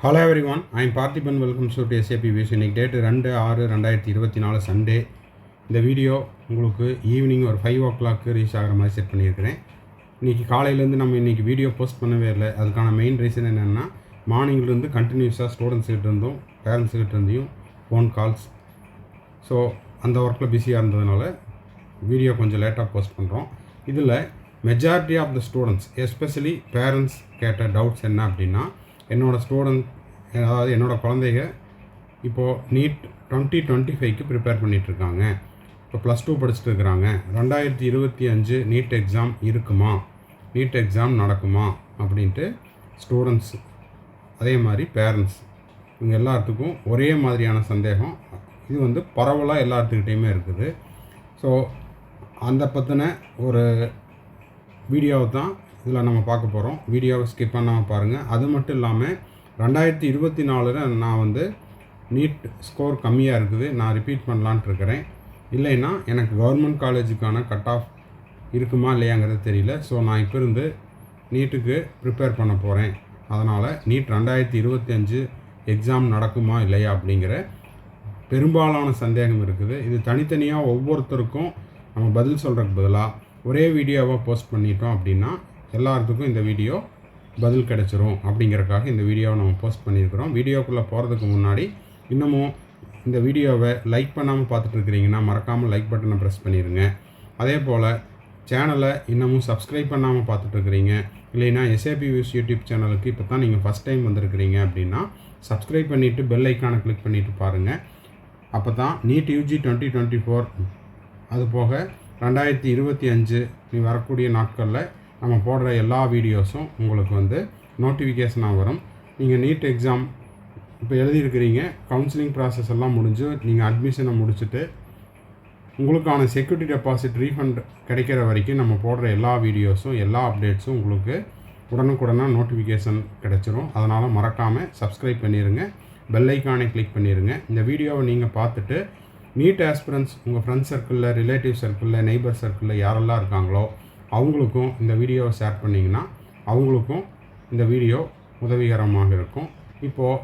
Hello everyone, I am Parthiban. Welcome to SAP Vision. இன்னைக்கு date 2/6/2024 Sunday. இந்த video உங்களுக்கு evening ஒரு 5 o'clock reach ஆகிற மாதிரி செட் பண்ணியிருக்கிறேன். இன்றைக்கி காலையிலேருந்து நம்ம இன்றைக்கி வீடியோ போஸ்ட் பண்ணவே இல்லை. அதுக்கான மெயின் ரீசன் என்னென்னா, மார்னிங்லேருந்து கண்டினியூஸாக ஸ்டூடெண்ட்ஸ்கிட்ட இருந்தும் பேரண்ட்ஸ்கிட்ட இருந்தையும் ஃபோன் கால்ஸ். ஸோ அந்த ஒர்க்கில் பிஸியாக இருந்ததுனால வீடியோ கொஞ்சம் லேட்டாக போஸ்ட் பண்ணுறோம். இதில் majority of the students especially parents கேட்ட டவுட்ஸ் என்ன அப்படின்னா, என்னோடய ஸ்டூடெண்ட் அதாவது என்னோடய குழந்தைங்க இப்போது நீட் 2025க்கு ப்ரிப்பேர் பண்ணிகிட்ருக்காங்க. இப்போ +2 படிச்சுட்டு இருக்கிறாங்க. 2025 நீட் எக்ஸாம் இருக்குமா, நீட் எக்ஸாம் நடக்குமா அப்படின்ட்டு ஸ்டூடெண்ட்ஸ், அதே மாதிரி பேரண்ட்ஸ், இவங்க எல்லாத்துக்கும் ஒரே மாதிரியான சந்தேகம். இது பரவலாக எல்லாத்துக்கிட்டேயுமே இருக்குது. ஸோ அந்த பற்றின ஒரு வீடியோவை தான் இதில் நம்ம பார்க்க போகிறோம். வீடியோவை ஸ்கிப் பண்ணாமல் பாருங்கள். அது மட்டும் இல்லாமல் 2024 நான் நீட் ஸ்கோர் கம்மியாக இருக்குது, நான் ரிப்பீட் பண்ணலான்ட்டு இருக்கிறேன். இல்லைன்னா எனக்கு கவர்மெண்ட் காலேஜுக்கான கட் ஆஃப் இருக்குமா இல்லையாங்கிறது தெரியல. ஸோ நான் இப்போ இருந்து நீட்டுக்கு ப்ரிப்பேர் பண்ண போகிறேன். அதனால் நீட் 2025 எக்ஸாம் நடக்குமா இல்லையா அப்படிங்கிற பெரும்பாலான சந்தேகம் இருக்குது. இது தனித்தனியாக ஒவ்வொருத்தருக்கும் நம்ம பதில் சொல்கிறதுக்கு பதிலாக ஒரே வீடியோவாக போஸ்ட் பண்ணிட்டோம் அப்படின்னா எல்லாத்துக்கும் இந்த வீடியோ பதில் கிடச்சிரும். அப்படிங்கிறக்காக இந்த வீடியோவை நம்ம போஸ்ட் பண்ணியிருக்கிறோம். வீடியோக்குள்ளே போகிறதுக்கு முன்னாடி இன்னமும் இந்த வீடியோவை லைக் பண்ணாமல் பார்த்துட்ருக்கிறீங்கன்னா மறக்காமல் லைக் பட்டனை ப்ரெஸ் பண்ணிடுங்க. அதே போல் சேனலை இன்னமும் சப்ஸ்கிரைப் பண்ணாமல் பார்த்துட்ருக்கிறீங்க, இல்லைன்னா SAP Views யூடியூப் சேனலுக்கு இப்போ தான் நீங்கள் ஃபஸ்ட் டைம் வந்திருக்கிறீங்க அப்படின்னா சப்ஸ்கிரைப் பண்ணிவிட்டு பெல் ஐக்கானை கிளிக் பண்ணிவிட்டு பாருங்கள். அப்போ தான் நீட் UG 2024 அது போக 2025 நீ வரக்கூடிய நாட்களில் நம்ம போடுற எல்லா வீடியோஸும் உங்களுக்கு நோட்டிஃபிகேஷனாக வரும். நீங்கள் நீட் எக்ஸாம் இப்போ எழுதியிருக்கிறீங்க, கவுன்சிலிங் ப்ராசஸ் எல்லாம் முடிஞ்சு நீங்கள் அட்மிஷனை முடிச்சுட்டு உங்களுக்கான செக்யூரிட்டி டெபாசிட் ரீஃபண்ட் கிடைக்கிற வரைக்கும் நம்ம போடுற எல்லா வீடியோஸும் எல்லா அப்டேட்ஸும் உங்களுக்கு உடனுக்குடனாக நோட்டிஃபிகேஷன் கிடைச்சிரும். அதனால் மறக்காமல் சப்ஸ்கிரைப் பண்ணிடுங்க, பெல் ஐக்கானை கிளிக் பண்ணிடுங்க. இந்த வீடியோவை நீங்கள் பார்த்துட்டு நீட் ஆஸ்பிரன்ஸ் உங்கள் ஃப்ரெண்ட்ஸ் சர்க்கிளில், ரிலேட்டிவ் சர்க்கிளில், நெய்பர் சர்க்கிளில் யாரெல்லாம் இருக்காங்களோ அவங்களுக்கும் இந்த வீடியோவை ஷேர் பண்ணிங்கன்னா அவங்களுக்கும் இந்த வீடியோ உதவிகரமாக இருக்கும். இப்போது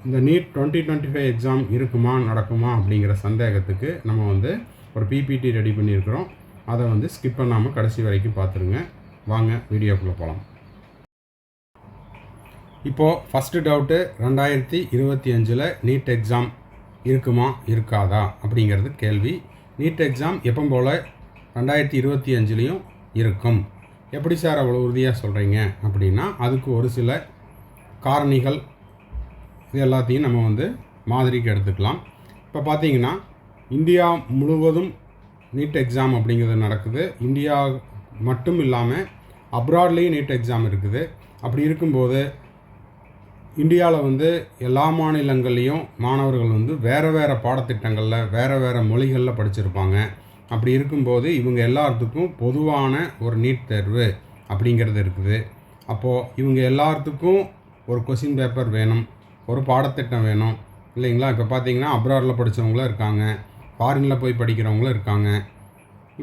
இந்த நீட் 2025 எக்ஸாம் இருக்குமா நடக்குமா அப்படிங்கிற சந்தேகத்துக்கு நம்ம ஒரு PPT ரெடி பண்ணியிருக்கிறோம். அதை ஸ்கிப் பண்ணாமல் கடைசி வரைக்கும் பார்த்துருங்க. வாங்க வீடியோக்குள்ளே போகலாம். இப்போது ஃபஸ்ட்டு டவுட்டு, 2025 நீட் எக்ஸாம் இருக்குமா இருக்காதா அப்படிங்கிறது கேள்வி. நீட் எக்ஸாம் எப்போ போல் 2025லேயும் இருக்கும். எப்படி சார் அவ்வளோ உறுதியாக சொல்கிறீங்க அப்படின்னா, அதுக்கு ஒரு சில காரணிகள், இது எல்லாத்தையும் நம்ம மாதிரிக்கு எடுத்துக்கலாம். இப்போ பார்த்தீங்கன்னா இந்தியா முழுவதும் நீட் எக்ஸாம் அப்படிங்கிறது நடக்குது. இந்தியா மட்டும் இல்லாமல் அப்ராட்லேயும் நீட் எக்ஸாம் இருக்குது. அப்படி இருக்கும்போது இந்தியாவில் எல்லா மாநிலங்கள்லேயும் மாணவர்கள் வேறு வேறு பாடத்திட்டங்களில் வேறு வேறு மொழிகளில் படிச்சிருப்பாங்க. அப்படி இருக்கும்போது இவங்க எல்லாத்துக்கும் பொதுவான ஒரு நீட் தேர்வு அப்படிங்கிறது இருக்குது. அப்போது இவங்க எல்லாத்துக்கும் ஒரு கொஷின் பேப்பர் வேணும், ஒரு பாடத்திட்டம் வேணும் இல்லைங்களா? இப்போ பார்த்தீங்கன்னா அப்ராடில் படித்தவங்களும் இருக்காங்க, ஃபாரினில் போய் படிக்கிறவங்களும் இருக்காங்க.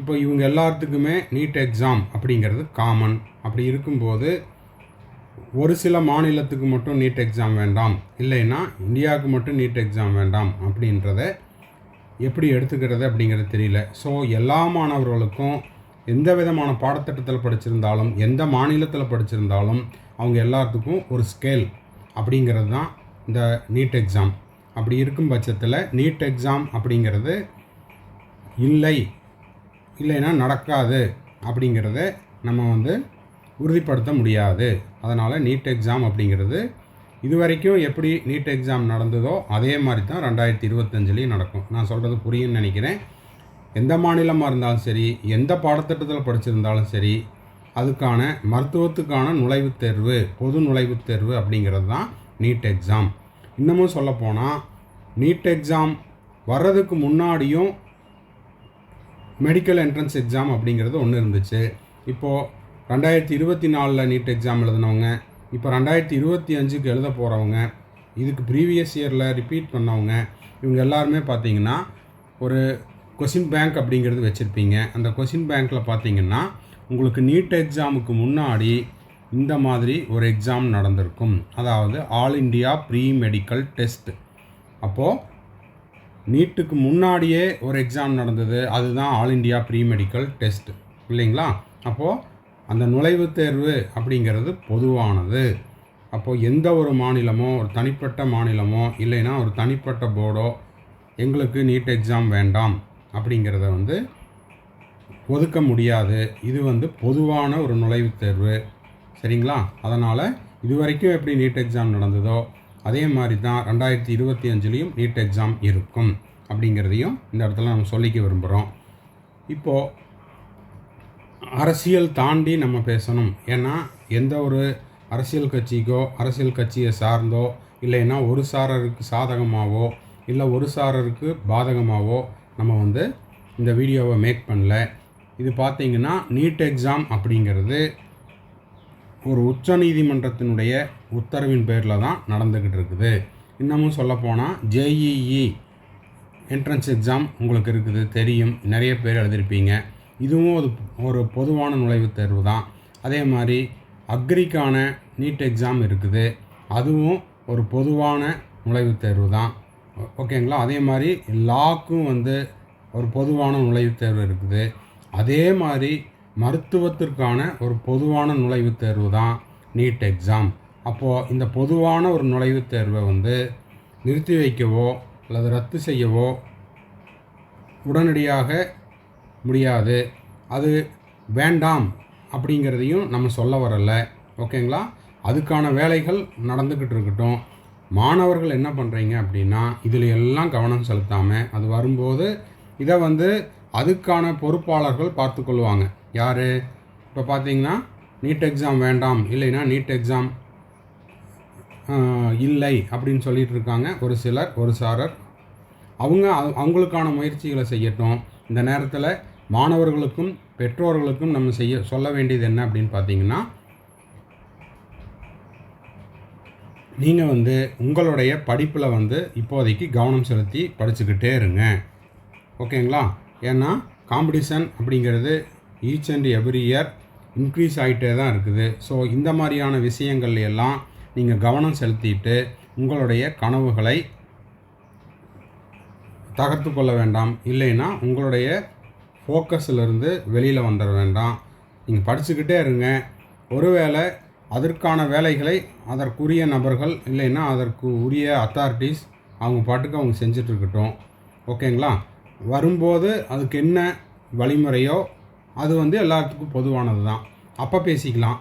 இப்போ இவங்க எல்லாத்துக்குமே நீட் எக்ஸாம் அப்படிங்கிறது காமன். அப்படி இருக்கும்போது ஒரு சில மாநிலத்துக்கு மட்டும் நீட் எக்ஸாம் வேண்டாம், இல்லைன்னா இந்தியாவுக்கு மட்டும் நீட் எக்ஸாம் வேண்டாம் அப்படின்றத எப்படி எடுத்துக்கிறது அப்படிங்கிறது தெரியல. ஸோ எல்லா மாணவர்களுக்கும் எந்த விதமான பாடத்திட்டத்தில் படிச்சிருந்தாலும், எந்த மாநிலத்தில் படிச்சிருந்தாலும் அவங்க எல்லாத்துக்கும் ஒரு ஸ்கேல் அப்படிங்கிறது தான் இந்த நீட் எக்ஸாம். அப்படி இருக்கும் பட்சத்தில் நீட் எக்ஸாம் அப்படிங்கிறது இல்லைன்னா நடக்காது அப்படிங்கிறத நம்ம உறுதிப்படுத்த முடியாது. அதனால் நீட் எக்ஸாம் அப்படிங்கிறது இது வரைக்கும் எப்படி நீட் எக்ஸாம் நடந்ததோ அதே மாதிரி தான் 2025லேயும் நடக்கும். நான் சொல்கிறது புரியும்னு நினைக்கிறேன். எந்த மாநிலமாக இருந்தாலும் சரி, எந்த பாடத்திட்டத்தில் படிச்சிருந்தாலும் சரி, அதுக்கான மருத்துவத்துக்கான நுழைவுத் தேர்வு, பொது நுழைவுத் தேர்வு அப்படிங்கிறது தான் நீட் எக்ஸாம். இன்னமும் சொல்லப்போனால் நீட் எக்ஸாம் வர்றதுக்கு முன்னாடியும் மெடிக்கல் என்ட்ரன்ஸ் எக்ஸாம் அப்படிங்கிறது ஒன்று இருந்துச்சு. இப்போது 2024 நீட் எக்ஸாம் எழுதினவங்க, இப்போ 2025க்கு எழுத போகிறவங்க, இதுக்கு ப்ரீவியஸ் இயரில் ரிப்பீட் பண்ணவங்க, இவங்க எல்லாருமே பார்த்திங்கன்னா ஒரு கொஷின் பேங்க் அப்படிங்கிறது வச்சுருப்பீங்க. அந்த கொஷின் பேங்க்கில் பார்த்திங்கன்னா உங்களுக்கு நீட் எக்ஸாமுக்கு முன்னாடி இந்த மாதிரி ஒரு எக்ஸாம் நடந்திருக்கும். அதாவது all India pre medical test. அப்போது நீட்டுக்கு முன்னாடியே ஒரு எக்ஸாம் நடந்தது, அதுதான் all India pre medical test இல்லைங்களா? அப்போது அந்த நுழைவுத் தேர்வு அப்படிங்கிறது பொதுவானது. அப்போது எந்த ஒரு மாநிலமோ, ஒரு தனிப்பட்ட மாநிலமோ, இல்லைன்னா ஒரு தனிப்பட்ட போர்டோ எங்களுக்கு நீட் எக்ஸாம் வேண்டாம் அப்படிங்கிறத ஒதுக்க முடியாது. இது பொதுவான ஒரு நுழைவுத் தேர்வு, சரிங்களா? அதனால் இது வரைக்கும் எப்படி நீட் எக்ஸாம் நடந்ததோ அதே மாதிரி தான் 2025லேயும் நீட் எக்ஸாம் இருக்கும் அப்படிங்கிறதையும் இந்த இடத்துல நம்ம சொல்லிக்க விரும்புகிறோம். இப்போது அரசியல் தாண்டி நம்ம பேசணும். ஏன்னா எந்த ஒரு அரசியல் கட்சிக்கோ, அரசியல் கட்சியை சார்ந்தோ, இல்லைன்னா ஒரு சாரருக்கு சாதகமாகவோ இல்லை ஒரு சாரருக்கு பாதகமாகவோ நம்ம இந்த வீடியோவை மேக் பண்ணல. இது பார்த்திங்கன்னா நீட் எக்ஸாம் அப்படிங்கிறது ஒரு உச்சநீதிமன்றத்தினுடைய உத்தரவின் பேரில் தான் நடந்துக்கிட்டு இருக்குது. இன்னமும் சொல்லப்போனால் ஜேஇஇ என்ட்ரன்ஸ் எக்ஸாம் உங்களுக்கு இருக்குது, தெரியும், நிறைய பேர் எழுதியிருப்பீங்க. இதுவும் ஒரு பொதுவான நுழைவுத் தேர்வு தான். அதே மாதிரி அக்ரிக்கான நீட் எக்ஸாம் இருக்குது, அதுவும் ஒரு பொதுவான நுழைவுத் தேர்வு தான். ஓகேங்களா? அதே மாதிரி லாக்கும் ஒரு பொதுவான நுழைவுத் தேர்வு இருக்குது. அதே மாதிரி மருத்துவத்திற்கான ஒரு பொதுவான நுழைவுத் தேர்வு தான் நீட் எக்ஸாம். அப்போது இந்த பொதுவான ஒரு நுழைவுத் தேர்வை நிறுத்தி வைக்கவோ அல்லது ரத்து செய்யவோ உடனடியாக முடியாது. அது வேண்டாம் அப்படிங்கிறதையும் நம்ம சொல்ல வரல. ஓகேங்களா? அதுக்கான வேலைகள் நடந்துக்கிட்டு இருக்கட்டும். மாணவர்கள் என்ன பண்ணுறீங்க அப்படின்னா இதில் எல்லாம் கவனம் செலுத்தாமல் அது வரும்போது இதை அதுக்கான பொறுப்பாளர்கள் பார்த்துக்கொள்வாங்க. யார்? இப்போ பார்த்தீங்கன்னா நீட் எக்ஸாம் வேண்டாம், இல்லைன்னா நீட் எக்ஸாம் இல்லை அப்படின்னு சொல்லிட்டு இருக்காங்க ஒரு சாரர். அவங்களுக்கான முயற்சிகளை செய்யட்டும். இந்த நேரத்தில் மாணவர்களுக்கும் பெற்றோர்களுக்கும் நம்ம சொல்ல வேண்டியது என்ன அப்படின்னு பார்த்தீங்கன்னா, நீங்கள் உங்களுடைய படிப்பில் இப்போதைக்கு கவனம் செலுத்தி படிச்சுக்கிட்டே இருங்க. ஓகேங்களா? ஏன்னா காம்படிஷன் அப்படிங்கிறது each and every year increase ஆகிட்டே தான் இருக்குது. ஸோ இந்த மாதிரியான விஷயங்கள் எல்லாம் நீங்கள் கவனம் செலுத்திட்டு உங்களுடைய கனவுகளை தகர்த்து கொள்ள வேண்டாம். இல்லைன்னா உங்களுடைய ஃபோக்கஸிலிருந்து வெளியில் வந்துட வேண்டாம். நீங்கள் படிச்சுக்கிட்டே இருங்க. ஒருவேளை அதற்கான வேலைகளை அதற்குரிய நபர்கள் இல்லைன்னா அதற்கு உரிய அத்தாரிட்டிஸ் அவங்க பாட்டுக்கு அவங்க செஞ்சிட்ருக்கட்டும். ஓகேங்களா? வரும்போது அதுக்கு என்ன வழிமுறையோ அது எல்லாத்துக்கும் பொதுவானது தான். அப்போ பேசிக்கலாம்.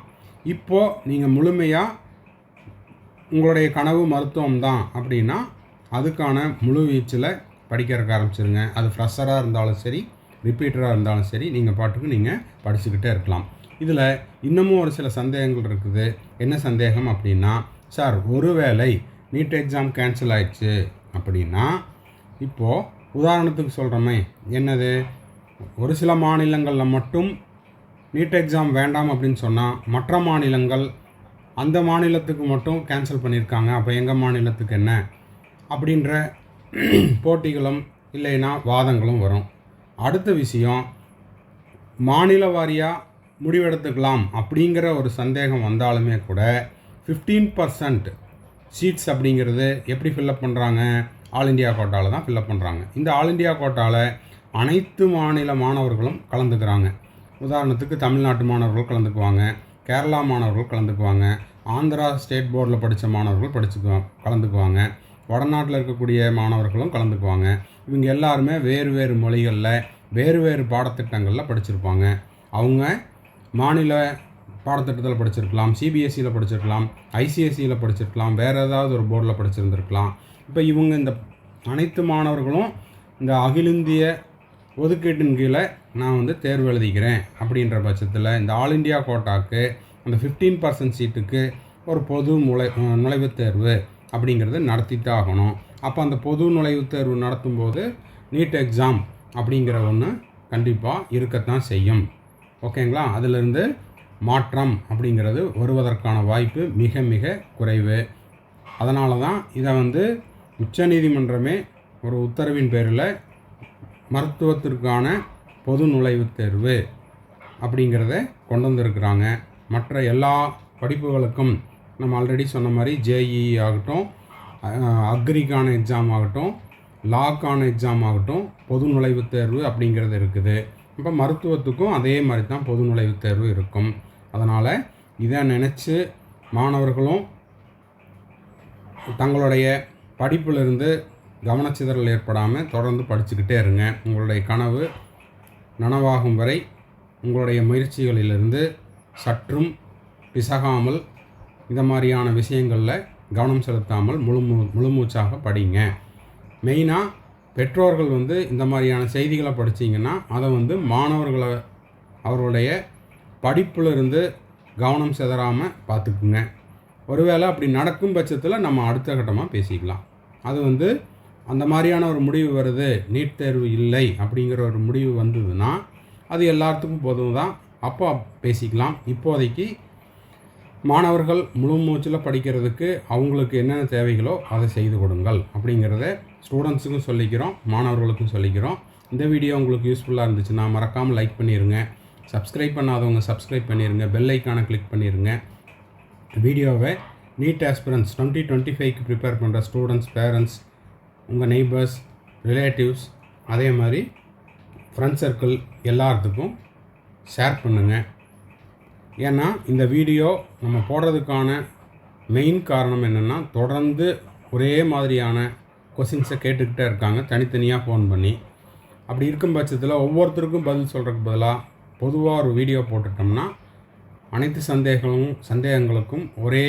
இப்போது நீங்கள் முழுமையாக உங்களுடைய கனவு மருத்துவம் தான் அப்படின்னா அதுக்கான முழு வீச்சில் படிக்கிறதுக்கு ஆரம்பிச்சிருங்க. அது ஃப்ரெஷராக இருந்தாலும் சரி, ரிப்பீட்டராக இருந்தாலும் சரி, நீங்கள் பாட்டுக்கு நீங்கள் படிச்சுக்கிட்டே இருக்கலாம். இதில் இன்னமும் ஒரு சில சந்தேகங்கள் இருக்குது. என்ன சந்தேகம் அப்படின்னா, சார் ஒருவேளை நீட் எக்ஸாம் கேன்சல் ஆயிடுச்சு அப்படின்னா, இப்போது உதாரணத்துக்கு சொல்கிறோமே, என்னது, ஒரு சில மாநிலங்களில் மட்டும் நீட் எக்ஸாம் வேண்டாம் அப்படின்னு சொன்னால் மற்ற மாநிலங்கள் அந்த மாநிலத்துக்கு மட்டும் கேன்சல் பண்ணியிருக்காங்க, அப்போ எங்கள் மாநிலத்துக்கு என்ன அப்படின்ற போட்டிகளும் இல்லைன்னா வாதங்களும் வரும். அடுத்த விஷயம், மாநில வாரியாக முடிவெடுத்துக்கலாம் அப்படிங்கிற ஒரு சந்தேகம் வந்தாலுமே கூட 15% சீட்ஸ் அப்படிங்கிறது எப்படி ஃபில்லப் பண்ணுறாங்க? ஆல் இண்டியா கோட்டாவில் தான் ஃபில்லப் பண்ணுறாங்க. இந்த ஆல் இண்டியா கோட்டாவில் அனைத்து மாநில மாணவர்களும் கலந்துக்கிறாங்க. உதாரணத்துக்கு தமிழ்நாட்டு மாணவர்கள் கலந்துக்குவாங்க, கேரளா மாணவர்கள் கலந்துக்குவாங்க, ஆந்திரா ஸ்டேட் போர்டில் படித்த மாணவர்கள் கலந்துக்குவாங்க, வடநாட்டில் இருக்கக்கூடிய மாணவர்களும் கலந்துக்குவாங்க. இவங்க எல்லாருமே வேறு வேறு மொழிகளில் வேறு வேறு பாடத்திட்டங்களில் படிச்சிருப்பாங்க. அவங்க மாநில பாடத்திட்டத்தில் படிச்சிருக்கலாம், சிபிஎஸ்சியில் படிச்சிருக்கலாம், ஐசிஎஸ்சியில் படிச்சிருக்கலாம், வேறு ஏதாவது ஒரு போர்டில் படிச்சிருந்துருக்கலாம். இப்போ இவங்க இந்த அனைத்து மாணவர்களும் இந்த அகில இந்திய ஒதுக்கீட்டின் கீழே நான் தேர்வு எழுதிக்கிறேன் அப்படின்ற பட்சத்தில் இந்த ஆல் இண்டியா கோட்டாக்கு அந்த 15% சீட்டுக்கு ஒரு பொது நுழைவுத் தேர்வு அப்படிங்கிறது நடத்தித்தான் ஆகணும். அப்போ அந்த பொது நுழைவுத் தேர்வு நடத்தும்போது நீட் எக்ஸாம் அப்படிங்கிற ஒன்று கண்டிப்பாக இருக்கத்தான் செய்யும். ஓகேங்களா? அதிலிருந்து மாற்றம் அப்படிங்கிறது வருவதற்கான வாய்ப்பு மிக மிக குறைவு. அதனால தான் இதை உச்சநீதிமன்றமே ஒரு உத்தரவின் பேரில் மருத்துவத்திற்கான பொது நுழைவுத் தேர்வு அப்படிங்கிறத கொண்டு வந்திருக்கிறாங்க. மற்ற எல்லா படிப்புகளுக்கும் நம்ம ஆல்ரெடி சொன்ன மாதிரி ஜேஇஇ ஆகட்டும், அக்ரிக்கான எக்ஸாம் ஆகட்டும், லாக்கான எக்ஸாம் ஆகட்டும், பொது நுழைவுத் தேர்வு அப்படிங்கிறது இருக்குது. இப்போ மருத்துவத்துக்கும் அதே மாதிரி தான் பொது நுழைவுத் தேர்வு இருக்கும். அதனால் இதை நினச்சி மாணவர்களும் தங்களுடைய படிப்பிலிருந்து கவனச்சிதறல் ஏற்படாமல் தொடர்ந்து படிச்சுக்கிட்டே இருங்க. உங்களுடைய கனவு நனவாகும் வரை உங்களுடைய முயற்சிகளிலிருந்து சற்றும் பிசகாமல் இந்த மாதிரியான விஷயங்களில் கவனம் செலுத்தாமல் முழுமூச்சாக படிங்க. மெயினாக பெற்றோர்கள் இந்த மாதிரியான செய்திகளை படித்தீங்கன்னா அதை மாணவர்களை அவர்களுடைய படிப்பிலிருந்து கவனம் சிதறாமல் பார்த்துக்குங்க. ஒருவேளை அப்படி நடக்கும் பட்சத்தில் நம்ம அடுத்த கட்டமாக பேசிக்கலாம். அது அந்த மாதிரியான ஒரு முடிவு வருது, நீட் தேர்வு இல்லை அப்படிங்கிற ஒரு முடிவு வந்ததுன்னா அது எல்லாத்துக்கும் பொதுவாக தான், அப்போ பேசிக்கலாம். இப்போதைக்கு மாணவர்கள் முழு மூச்சில் படிக்கிறதுக்கு அவங்களுக்கு என்னென்ன தேவைகளோ அதை செய்து கொடுங்கள் அப்படிங்கிறத ஸ்டூடெண்ட்ஸுக்கும் சொல்லிக்கிறோம், மாணவர்களுக்கும் சொல்லிக்கிறோம். இந்த வீடியோ உங்களுக்கு யூஸ்ஃபுல்லாக இருந்துச்சுன்னா மறக்காமல் லைக் பண்ணிடுங்க. சப்ஸ்கிரைப் பண்ணாதவங்க சப்ஸ்கிரைப் பண்ணிடுங்க. பெல் ஐக்கானை கிளிக் பண்ணிடுங்க. வீடியோவை நீட் ஆஸ்பிரன்ஸ் 2025க்கு ப்ரிப்பேர் பண்ணுற ஸ்டூடெண்ட்ஸ், பேரண்ட்ஸ், உங்கள் நெய்பர்ஸ், ரிலேட்டிவ்ஸ், அதே மாதிரி ஃப்ரெண்ட் சர்க்கிள் எல்லாத்துக்கும் ஷேர் பண்ணுங்கள். ஏன்னா இந்த வீடியோ நம்ம போடுறதுக்கான மெயின் காரணம் என்னென்னா, தொடர்ந்து ஒரே மாதிரியான கொஷின்ஸை கேட்டுக்கிட்டே இருக்காங்க தனித்தனியாக ஃபோன் பண்ணி. அப்படி இருக்கும் பட்சத்தில் ஒவ்வொருத்தருக்கும் பதில் சொல்கிறதுக்கு பதிலாக பொதுவாக ஒரு வீடியோ போட்டுட்டோம்னா அனைத்து சந்தேகங்களுக்கும் ஒரே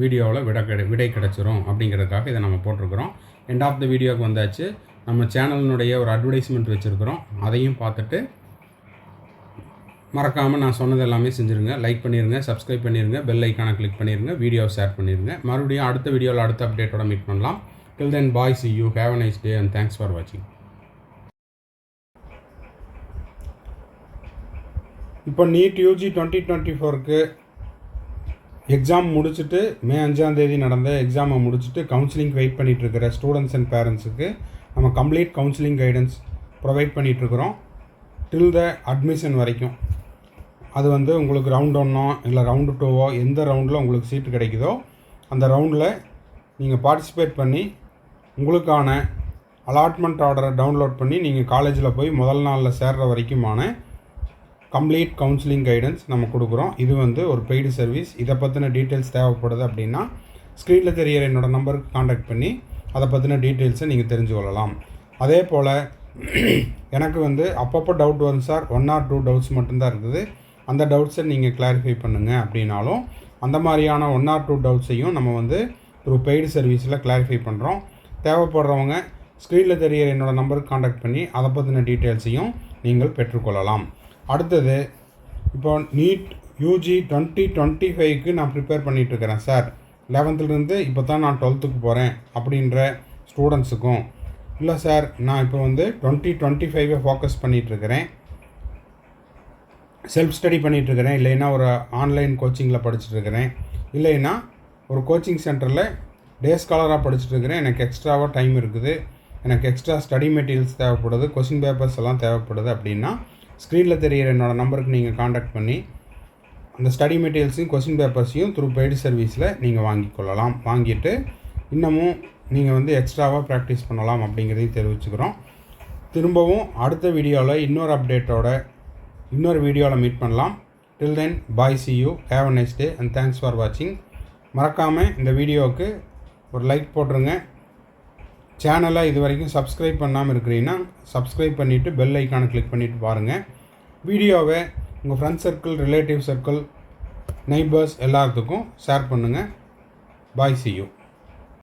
வீடியோவில் விடை கிடச்சிரும். அப்படிங்கிறதுக்காக இதை நம்ம போட்டிருக்கிறோம். எண்ட் ஆஃப் த வீடியோவுக்கு வந்தாச்சு. நம்ம சேனலினுடைய ஒரு அட்வர்டைஸ்மெண்ட் வச்சுருக்கிறோம், அதையும் பார்த்துட்டு மறக்காமல் நான் சொன்னது எல்லாமே செஞ்சுருங்க. லைக் பண்ணிடுங்க, சப்ஸ்கிரைப் பண்ணிடுங்க, பெல் ஐக்கானை கிளிக் பண்ணிடுங்க, வீடியோவை ஷேர் பண்ணிடுங்க. மறுபடியும் அடுத்த வீடியோவில் அடுத்த அப்டேட்டோட மீட் பண்ணலாம். டில் தென் பாய், see you, have a nice day and thanks for watching. இப்போ நீட் யூஜி 2024க்கு எக்ஸாம் முடிச்சுட்டு மே 5 நடந்த எக்ஸாமை முடிச்சுட்டு கவுன்சிலிங் வெயிட் பண்ணிகிட்ருக்கிற ஸ்டூடெண்ட்ஸ் அண்ட் பேரண்ட்ஸுக்கு நம்ம கம்ப்ளீட் கவுன்சிலிங் கைடன்ஸ் ப்ரொவைட் பண்ணிகிட்ருக்குறோம் டில் த அட்மிஷன் வரைக்கும். அது உங்களுக்கு ரவுண்ட் 1ஓ இல்லை ரவுண்டு 2ஓ எந்த ரவுண்டில் உங்களுக்கு சீட்டு கிடைக்குதோ அந்த ரவுண்டில் நீங்கள் பார்ட்டிசிபேட் பண்ணி உங்களுக்கான அலாட்மெண்ட் ஆர்டரை டவுன்லோட் பண்ணி நீங்கள் காலேஜில் போய் முதல் நாளில் சேர்கிற வரைக்குமான கம்ப்ளீட் கவுன்சிலிங் கைடன்ஸ் நம்ம கொடுக்குறோம். இது ஒரு பெய்டு சர்வீஸ். இதை பற்றின டீட்டெயில்ஸ் தேவைப்படுது அப்படின்னா ஸ்க்ரீனில் தெரிகிற என்னோடய நம்பருக்கு காண்டாக்ட் பண்ணி அதை பற்றின டீட்டெயில்ஸை நீங்கள் தெரிஞ்சு கொள்ளலாம். அதே போல் எனக்கு அப்பப்போ டவுட் வரும் சார், 1 or 2 டவுட்ஸ் மட்டும்தான் இருக்குது, அந்த டவுட்ஸை நீங்கள் கிளாரிஃபை பண்ணுங்கள் அப்படின்னாலும் அந்த மாதிரியான 1 or 2 டவுட்ஸையும் நம்ம த்ரூ பெய்டு சர்வீஸில் கிளாரிஃபை பண்ணுறோம். தேவைப்படுறவங்க ஸ்க்ரீனில் தெரிகிற என்னோடய நம்பருக்கு காண்டாக்ட் பண்ணி அதை பற்றின டீட்டெயில்ஸையும் நீங்கள் பெற்றுக்கொள்ளலாம். அடுத்தது, இப்போ நீட் யூஜி 2025க்கு நான் ப்ரிப்பேர் பண்ணிகிட்ருக்கிறேன் சார், 11th இப்போ தான் நான் 12th போகிறேன் அப்படின்ற ஸ்டூடெண்ட்ஸுக்கும், இல்லை சார் நான் இப்போ 2025 ஃபோக்கஸ் பண்ணிகிட்ருக்கிறேன், செல்ஃப் ஸ்டடி பண்ணிகிட்ருக்கிறேன், இல்லைன்னா ஒரு ஆன்லைன் கோச்சிங்கில் படிச்சுட்ருக்கிறேன், இல்லைன்னா ஒரு கோச்சிங் சென்டரில் டே ஸ்காலராக படிச்சுட்ருக்கிறேன், எனக்கு எக்ஸ்ட்ராவாக டைம் இருக்குது, எனக்கு எக்ஸ்ட்ரா ஸ்டடி மெட்டீரியல்ஸ் தேவைப்படுது, கொஷின் பேப்பர்ஸ் எல்லாம் தேவைப்படுது அப்படின்னா ஸ்க்ரீனில் தெரிகிற என்னோடய நம்பருக்கு நீங்கள் காண்டாக்ட் பண்ணி அந்த ஸ்டடி மெட்டீரியல்ஸையும் கொஷின் பேப்பர்ஸையும் த்ரூ பெய்டு சர்வீஸில் நீங்கள் வாங்கிக்கொள்ளலாம். வாங்கிட்டு இன்னமும் நீங்கள் எக்ஸ்ட்ராவாக ப்ராக்டிஸ் பண்ணலாம் அப்படிங்கிறதையும் தெரிவிச்சுக்கிறோம். திரும்பவும் அடுத்த வீடியோவில் இன்னொரு அப்டேட்டோட இன்னொரு வீடியோவில் மீட் பண்ணலாம். டில் தென் பாய், see you, have a nice day and thanks for watching. மறக்காமல் இந்த வீடியோவுக்கு ஒரு லைக் போட்டுருங்க. சேனலை இது வரைக்கும் சப்ஸ்கிரைப் பண்ணாமல் இருக்கிறீங்கன்னா சப்ஸ்கிரைப் பண்ணிவிட்டு பெல் ஐக்கானை கிளிக் பண்ணிவிட்டு பாருங்கள். வீடியோவை உங்கள் friend circle, relative circle, neighbours எல்லாத்துக்கும் ஷேர் பண்ணுங்கள். பாய், see you.